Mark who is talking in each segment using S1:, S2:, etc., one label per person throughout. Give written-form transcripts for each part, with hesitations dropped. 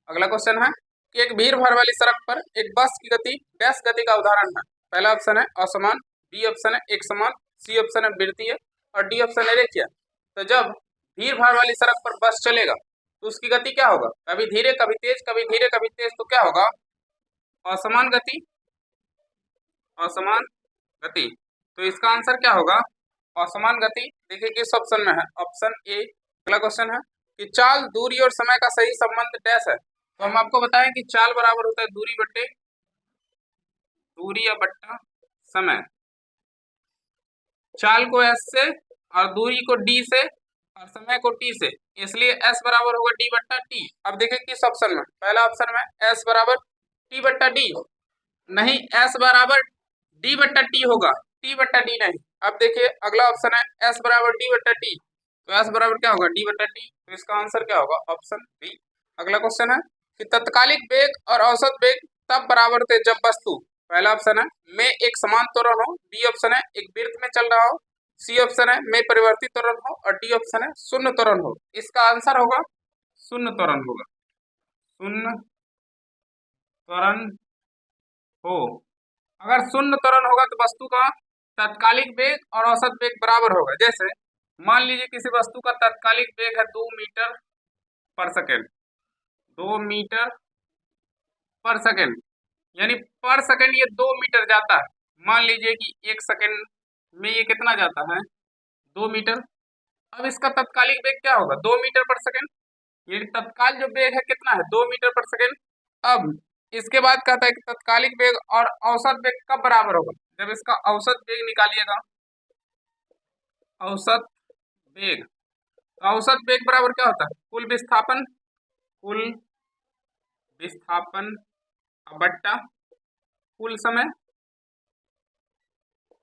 S1: अगला क्वेश्चन है कि एक भीड़ भाड़ वाली सड़क पर एक बस की गति डैश गति का उदाहरण है। पहला ऑप्शन है असमान, बी ऑप्शन है एक समान, सी ऑप्शन है वृत्तीय और डी ऑप्शन है रेखीय। तो जब भीड़ भाड़ वाली सड़क पर बस चलेगा तो उसकी गति क्या होगा? कभी धीरे कभी तेज, कभी धीरे कभी तेज। तो क्या होगा? असमान गति, असमान गति। तो इसका आंसर क्या होगा? असमान गति। देखिए किस ऑप्शन में है, ऑप्शन ए। अगला क्वेश्चन है कि चाल, दूरी और समय का सही संबंध डैश है। तो हम आपको बताएं कि चाल बराबर होता है दूरी बट्टे दूरी या बट्टा समय। चाल को एस से और दूरी को डी से और समय को टी से, इसलिए एस बराबर होगा डी बट्टा टी। अब देखिए किस ऑप्शन में, पहला ऑप्शन में एस बराबर टी बट्टा डी, नहीं एस बराबर डी बट्टा टी होगा, टी बट्टा डी नहीं। अब देखिए अगला ऑप्शन है एस बराबर डी बट्टा टी, तो एस बराबर क्या होगा? डी बट्टा टी। तो इसका आंसर क्या होगा? Option B. अगला क्वेश्चन है कि तत्कालिक वेग और औसत वेग तब बराबर थे जब वस्तु, पहला ऑप्शन है में एक समान त्वरण हो, बी ऑप्शन है एक वृत्त में चल रहा हो, सी ऑप्शन है में परिवर्तित त्वरण हो और डी ऑप्शन है शून्य त्वरण हो। इसका आंसर होगा शून्य त्वरण होगा, शून्य त्वरण हो। अगर शून्य त्वरण होगा तो वस्तु का तात्कालिक वेग और औसत वेग बराबर होगा। जैसे मान लीजिए किसी वस्तु का तात्कालिक वेग है 2 मीटर पर सेकेंड, 2 मीटर पर सेकेंड, यानी पर सेकेंड ये 2 मीटर जाता है। मान लीजिए कि 1 सेकेंड में ये कितना जाता है? 2 मीटर। अब इसका तात्कालिक वेग क्या होगा? 2 मीटर पर सेकेंड, ये तत्काल जो वेग है कितना है? 2 मीटर पर सेकेंड। अब इसके बाद कहता है कि तत्कालिक वेग और औसत वेग कब बराबर होगा? जब इसका औसत वेग निकालिएगा, औसत वेग, औसत वेग बराबर क्या होता है? कुल विस्थापन, कुल विस्थापन बट्टा कुल समय।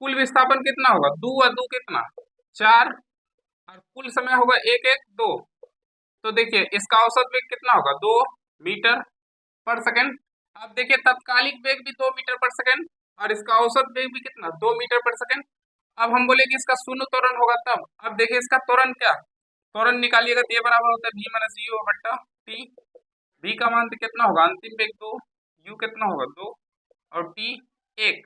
S1: कुल विस्थापन कितना होगा? 2 और 2 कितना? 4, और कुल समय होगा 1 1 2। तो देखिए इसका औसत वेग कितना होगा? 2 मीटर पर सेकेंड। अब देखिए तात्कालिक वेग भी 2 मीटर पर सेकेंड और इसका औसत वेग भी कितना? 2 मीटर पर सेकेंड। अब हम बोले कि इसका शून्य त्वरण होगा तब। अब देखिए इसका त्वरण क्या, त्वरण निकालिएगा तो ये बराबर होता है v माइनस यू बट्टा टी। v का मान कितना होगा? अंतिम वेग 2, u कितना होगा? 2 और t 1।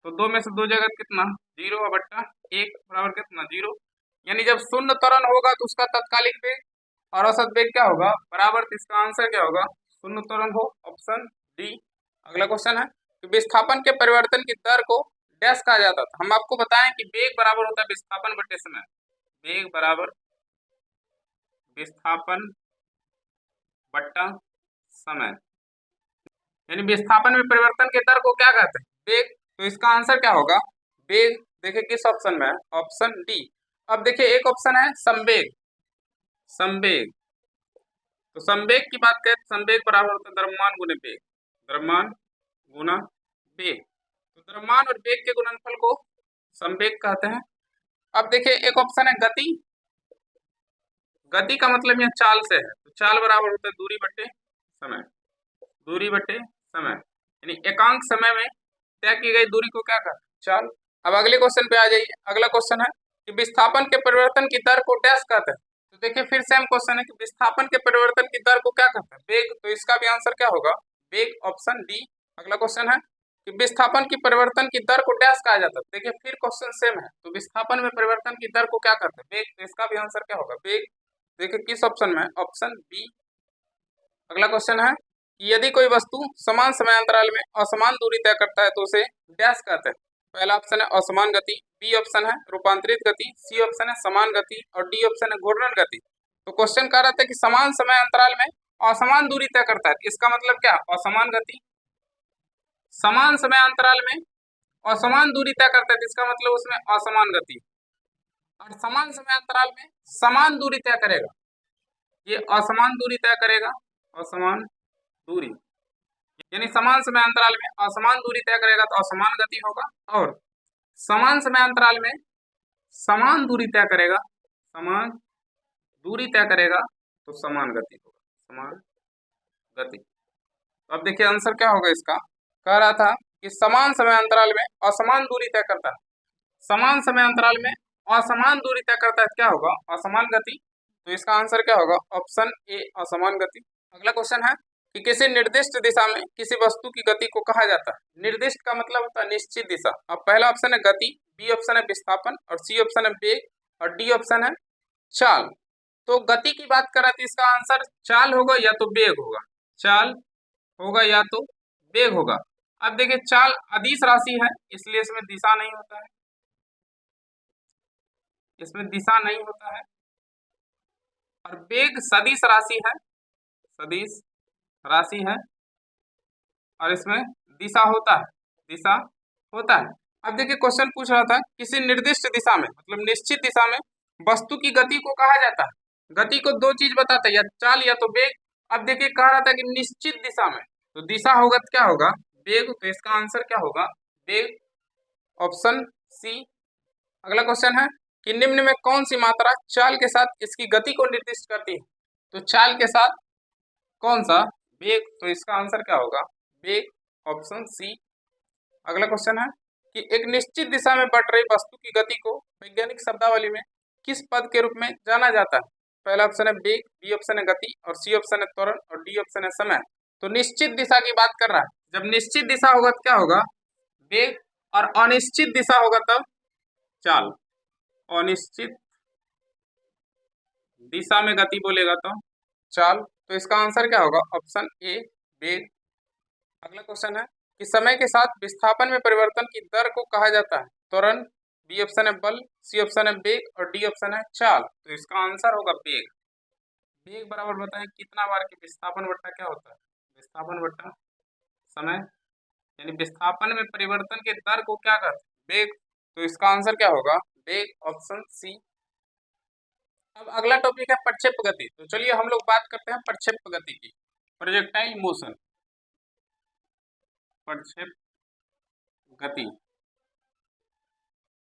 S1: तो 2 में से 2 जगह कितना? 0 बट्टा 1 बराबर कितना? 0। यानी जब शून्य त्वरण होगा तो उसका तात्कालिक वेग और औसत वेग क्या होगा? बराबर। तो इसका आंसर क्या होगा? शून्य त्वरण हो, ऑप्शन डी। अगला क्वेश्चन है कि विस्थापन के परिवर्तन की दर को डैश कहा जाता था। हम आपको बताएं कि वेग बराबर होता है विस्थापन बटे समय। वेग बराबर विस्थापन बट्टा समय, यानी विस्थापन में परिवर्तन के दर को क्या कहते हैं? वेग। तो इसका आंसर क्या होगा? वेग। देखिए किस ऑप्शन में है? Option D. अब देखिए एक ऑप्शन है संवेग, संवेग। तो संवेग की बात करें तो संवेग बराबर होता है द्रव्यमान गुने वेग, द्रव्यमान गुना वेग। तो द्रव्यमान और वेग के गुणनफल को संवेग कहते हैं। अब देखिए एक ऑप्शन है गति, गति का मतलब यह चाल से है। तो चाल बराबर होता है दूरी बट्टे समय, दूरी बट्टे समय, यानी एकांक समय में तय की गई दूरी को क्या कहते हैं? चाल। अब अगले क्वेश्चन पे आ जाइए। अगला क्वेश्चन है कि विस्थापन के परिवर्तन की दर को डैश कहते हैं। तो देखिए फिर सेम क्वेश्चन है कि विस्थापन के परिवर्तन की दर को क्या कहते हैं? वेग। तो इसका भी आंसर क्या होगा? वेग, ऑप्शन डी। अगला क्वेश्चन है कि विस्थापन की परिवर्तन की दर को डैश कहा जाता है। देखिए फिर क्वेश्चन सेम है, तो विस्थापन में परिवर्तन की दर को क्या कहते हैं? वेग। तो इसका भी आंसर क्या होगा? वेग। देखिए किस ऑप्शन में? Option B. अगला क्वेश्चन है कि यदि कोई वस्तु समान समय अंतराल में असमान दूरी तय करता है तो उसे डैश कहते हैं। पहला ऑप्शन है असमान गति, बी ऑप्शन है रूपांतरित गति, सी ऑप्शन है समान गति और डी ऑप्शन है घूर्णन गति। तो क्वेश्चन कह रहा था कि समान समय अंतराल में असमान दूरी तय करता है, इसका मतलब क्या? असमान गति। समान समय अंतराल में असमान दूरी तय करता है, इसका मतलब उसमें असमान गति। और समान समय अंतराल में समान दूरी तय करेगा, ये असमान दूरी तय करेगा, असमान दूरी, यानी समान समय अंतराल में असमान दूरी तय करेगा तो असमान गति होगा, और समान समय अंतराल में समान दूरी तय करेगा, समान दूरी तय करेगा तो समान गति होगा, समान गति। तो अब देखिए आंसर क्या होगा इसका। कह रहा था कि समान समय अंतराल में असमान दूरी तय करता है, समान समय अंतराल में असमान दूरी तय करता है, क्या होगा? असमान गति। तो इसका आंसर क्या होगा? ऑप्शन ए, असमान गति। अगला क्वेश्चन है कि किसी निर्दिष्ट दिशा में किसी वस्तु की गति को कहा जाता है। निर्दिष्ट का मतलब होता है निश्चित दिशा। अब पहला ऑप्शन है गति, बी ऑप्शन है विस्थापन और सी ऑप्शन है वेग और डी ऑप्शन है चाल। तो गति की बात करें तो इसका आंसर चाल होगा या तो वेग होगा, चाल होगा या तो वेग होगा। अब देखिए चाल अदिश राशि है इसलिए इसमें दिशा नहीं होता है, इसमें दिशा नहीं होता है। और वेग सदिश राशि है, सदिश राशि है और इसमें दिशा होता है, दिशा होता है। अब देखिए क्वेश्चन पूछ रहा था किसी निर्दिष्ट दिशा में मतलब निश्चित दिशा में वस्तु की गति को कहा जाता है। गति को दो चीज बताता है, या चाल या तो वेग। अब देखिए कह रहा था कि निश्चित दिशा में, तो दिशा होगा तो क्या होगा, वेग। तो इसका आंसर क्या होगा, वेग, ऑप्शन सी। अगला क्वेश्चन है कि निम्न में कौन सी मात्रा चाल के साथ इसकी गति को निर्दिष्ट करती है। तो चाल के साथ कौन सा, वेग। तो इसका आंसर क्या होगा, वेग, ऑप्शन सी। अगला क्वेश्चन है कि एक निश्चित दिशा में बढ़ रही वस्तु की गति को वैज्ञानिक शब्दावली में किस पद के रूप में जाना जाता है। पहला ऑप्शन है वेग, बी ऑप्शन है गति और सी ऑप्शन है त्वरण और डी ऑप्शन है समय। तो निश्चित दिशा की बात कर रहा है, जब निश्चित दिशा होगा तो क्या होगा, वेग, और अनिश्चित दिशा होगा तब चाल। अनिश्चित दिशा में गति बोलेगा तो चाल। तो इसका आंसर क्या होगा, ऑप्शन ए, वेग। अगला क्वेश्चन है कि समय के साथ विस्थापन में परिवर्तन की दर को कहा जाता है। त्वरण, बी ऑप्शन है बल, सी ऑप्शन है वेग और डी ऑप्शन है चाल। तो इसका आंसर होगा वेग। वेग बराबर बताएं कितना बार की विस्थापन बट्टा क्या होता है, विस्थापन बट्टा समय, यानी विस्थापन में परिवर्तन के दर को क्या कहते हैं, वेग। तो इसका आंसर क्या होगा, वेग, ऑप्शन सी। अब अगला टॉपिक है प्रक्षेप गति। तो चलिए हम लोग बात करते हैं प्रक्षेप गति की, प्रोजेक्टाइल मोशन, प्रक्षेप गति,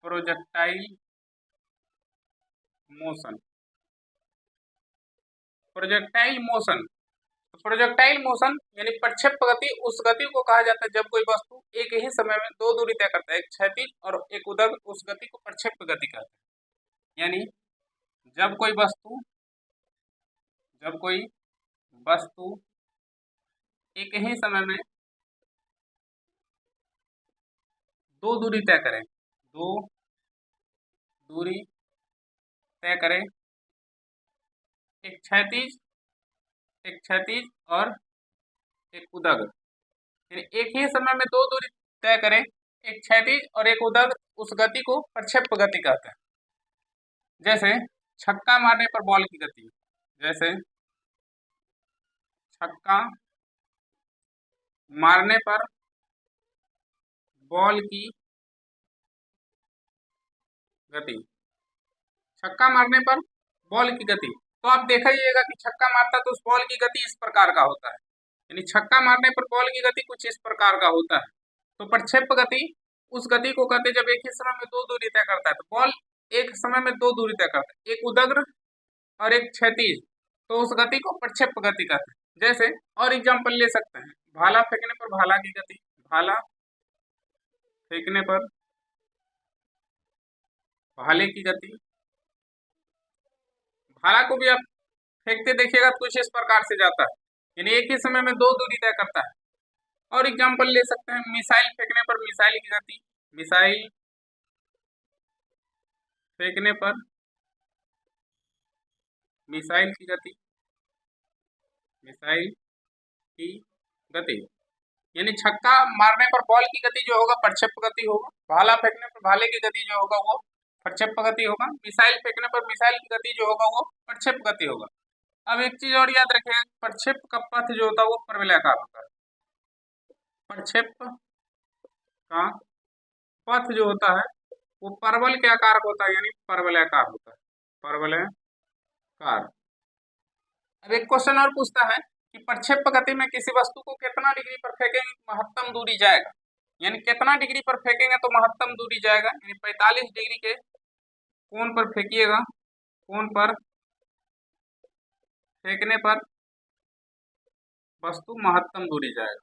S1: projectile motion, projectile motion. Projectile motion यानी प्रक्षेप गति उस गति को कहा जाता है जब कोई वस्तु एक ही समय में दो दूरी तय करता है, एक क्षैतिज और एक ऊर्ध्वाधर, उस गति को प्रक्षेप गति कहते हैं। यानी जब कोई वस्तु, जब कोई वस्तु एक ही समय में दो दूरी तय करे, दो दूरी तय करे, एक क्षैतिज, एक क्षैतिज और एक ऊर्ध्वाधर, यानी एक ही समय में दो दूरी तय करे, एक क्षैतिज और एक ऊर्ध्वाधर, उस गति को प्रक्षेप गति कहते हैं। जैसे छक्का मारने पर बॉल की गति, जैसे छक्का मारने पर बॉल की गति, छक्का मारने पर बॉल की गति। तो आप देखिएगा कि छक्का मारता तो उस बॉल की गति इस प्रकार का होता है, यानी छक्का मारने पर बॉल की गति कुछ इस प्रकार का होता है। तो प्रक्षेप गति उस गति को कहते हैं जब एक ही समय में दो दूरी तय करता है। तो बॉल एक समय में दो दूरी तय करता है, एक ऊर्ध्वाधर और एक क्षैतिज, तो उस गति को प्रक्षेप गति कहते हैं। जैसे और एग्जाम्पल ले सकते हैं, भाला फेंकने पर भाला की गति, भाला फेंकने पर भाले की गति। भाला को भी आप फेंकते देखिएगा तो कुछ इस प्रकार से जाता है, यानी एक ही समय में दो दूरी तय करता है। और एग्जाम्पल ले सकते हैं, मिसाइल फेंकने पर मिसाइल की गति, मिसाइल फेंकने पर मिसाइल की गति, मिसाइल की गति। यानी छक्का मारने पर बॉल की गति जो होगा प्रक्षेप गति होगा, भाला फेंकने पर भाले की गति जो होगा वो प्रक्षेप गति होगा, मिसाइल फेंकने पर मिसाइल की गति जो होगा वो प्रक्षेप गति होगा। अब एक चीज और याद रखिएगा, प्रक्षेप का पथ जो होता है वो परवलयाकार होता है। प्रक्षेप का पथ जो होता है वो परवल के आकार का होता है, यानी परवलयाकार होता है, परवलयाकार। अब एक क्वेश्चन और पूछता है कि प्रक्षेप गति में किसी वस्तु को कितना डिग्री पर फेंकेंगे तो महत्तम दूरी जाएगा, यानी कितना डिग्री पर फेंकेंगे तो महत्तम दूरी जाएगा, यानी 45 डिग्री के कोण पर फेंकिएगा, कोण पर फेंकने पर वस्तु महत्तम दूरी जाएगा,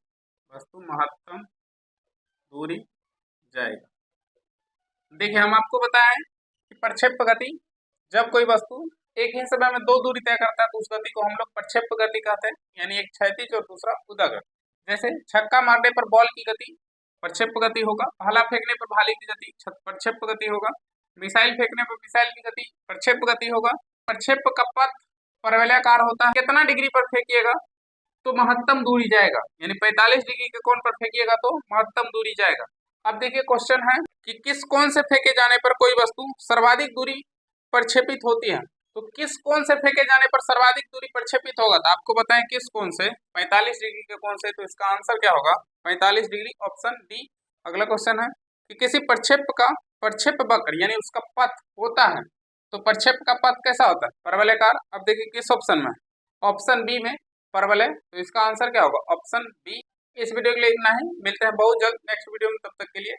S1: वस्तु महत्तम दूरी जाएगा। देखिए हम आपको बताएं कि प्रक्षेप गति जब कोई वस्तु एक ही समय में दो दूरी तय करता है तो उस गति को हम लोग प्रक्षेप्य गति कहते हैं, यानी एक क्षैतिज और दूसरा उदगत। जैसे छक्का मारने पर बॉल की गति प्रक्षेप्य गति होगा, भाला फेंकने पर भाले की गति प्रक्षेप्य गति होगा, मिसाइल फेंकने पर मिसाइल की गति प्रक्षेप्य गति होगा। प्रक्षेप्य का पथ परवलयाकार होता है, कितना डिग्री पर फेंकिएगा तो महत्तम दूरी जाएगा, यानी 45 डिग्री के कोण पर फेंकिएगा तो महत्तम दूरी जाएगा। अब देखिए क्वेश्चन है कि किस कोण से फेंके जाने पर कोई वस्तु सर्वाधिक दूरी प्रक्षेपित होती है, तो किस कोण से फेंके जाने पर सर्वाधिक दूरी प्रक्षेपित होगा, तो आपको बताएं किस कोण से, 45 डिग्री के कोण से, तो इसका आंसर क्या होगा 45 डिग्री, ऑप्शन डी। अगला क्वेश्चन है कि किसी प्रक्षेप्य का प्रक्षेप्य वक्र यानी उसका पथ होता है, तो प्रक्षेप्य का पथ कैसा होता है, परवलयाकार। अब देखिए किस ऑप्शन में, ऑप्शन बी में परवलय, तो इसका आंसर क्या होगा ऑप्शन बी। इस वीडियो के लिए इतना ही, मिलते हैं बहुत जल्द नेक्स्ट वीडियो में, तब तक के लिए